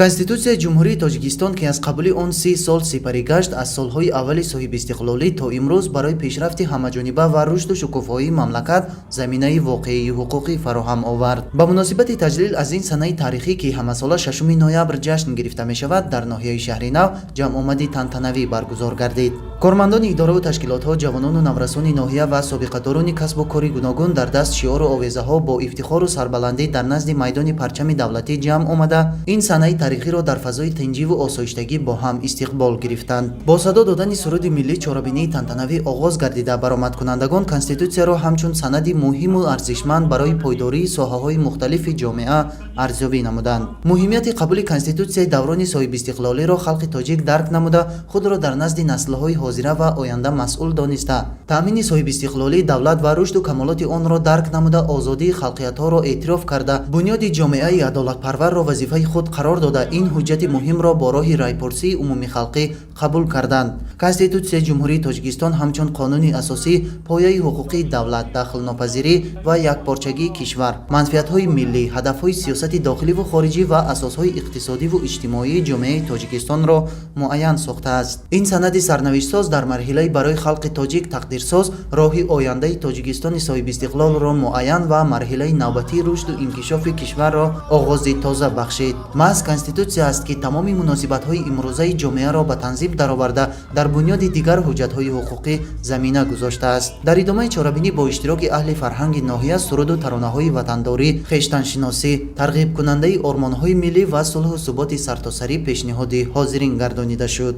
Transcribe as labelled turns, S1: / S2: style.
S1: конституцияи ҷумҳурии тоҷикистон ки аз қабули он 30 сол сипарӣ гашт, аз солҳои аввали соҳибистиқлолӣ то имрӯз барои пешрафти ҳамаҷониба ва рушду шукуфоии мамлакат заминаи воқеии ҳуқуқӣ фароҳам овард. ба муносибати таҷлил аз ин санаи тарихӣ ки ҳамасола 6 ноябр ҷашн гирифта мешавад, дар ноҳияи шаҳри нав ҷамъомади тантанавӣ баргузор гардид. кормандони идораву ташкилотҳо, ҷавонону наврасони ноҳия ва собиқадорони касбу кори гуногун дар daст шиору овезаҳо бо ифтихору сарбаландӣ дар назди майдони парчами давлатӣ ҷамъ омада, ин санаи тарихиро дар фазои тинҷиву осоиштагӣ бо ҳам истиқбол гирифтанд. бо садо додани суруди миллӣ чорабинии тантанавӣ оғоз гардида, баромадкунандагон конститутсияро ҳамчун санади муҳиму арзишманд барои пойдории соҳаҳои мухталифи ҷомеа арзёбӣ намуданд. муҳимияти қабули конститутсияи даврони соҳибистиқлолиро халқи тоҷик дарк намуда, худро дар назди наслҳои ҳозира ва оянда масъул дониста, таъмини соҳибистиқлолии давлат ва рушду камолоти онро дарк намуда, озодии халқиятҳоро эътироф карда, бунёди ҷомеаи адолатпарварро вазифаи худ қарор дода, ин ҳуҷҷати муҳимро бо роҳи райпурсии умумихалқӣ қабул карданд. конститутсияи ҷумҳурии тоҷикистон ҳамчун қонуни асосӣ, пояи ҳуқуқии давлат, дахлнопазирӣ ва якпорчагии кишвар, манфиатҳои миллӣ, ҳадафҳои сиёсати дохиливу хориҷӣ ва асосҳои иқтисодиву иҷтимоии ҷомеаи тоҷикистонро муайян сохтааст. ин санади сарнавиштсоз дар марҳилаи барои халқи тоҷик тақдирсоз, роҳи ояндаи тоҷикистони соҳибистиқлолро муайян ва марҳилаи навбатии рушду инкишофи кишварро оғози тоза бахшид. маҳз конститутсия аст ки тамоми муносибатҳои имрӯзаи ҷомеаро ба танзим дароварда, дар бунёди дигар ҳуҷҷатҳои ҳуқуқӣ замина гузоштааст. дар идомаи чорабинӣ бо иштироки аҳли фарҳанги ноҳия суруду таронаҳои ватандорӣ, хештаншиносӣ, тарғибкунандаи ормонҳои миллӣ ва сулҳу суботи сартосарӣ пешниҳоди ҳозирин гардонида шуд.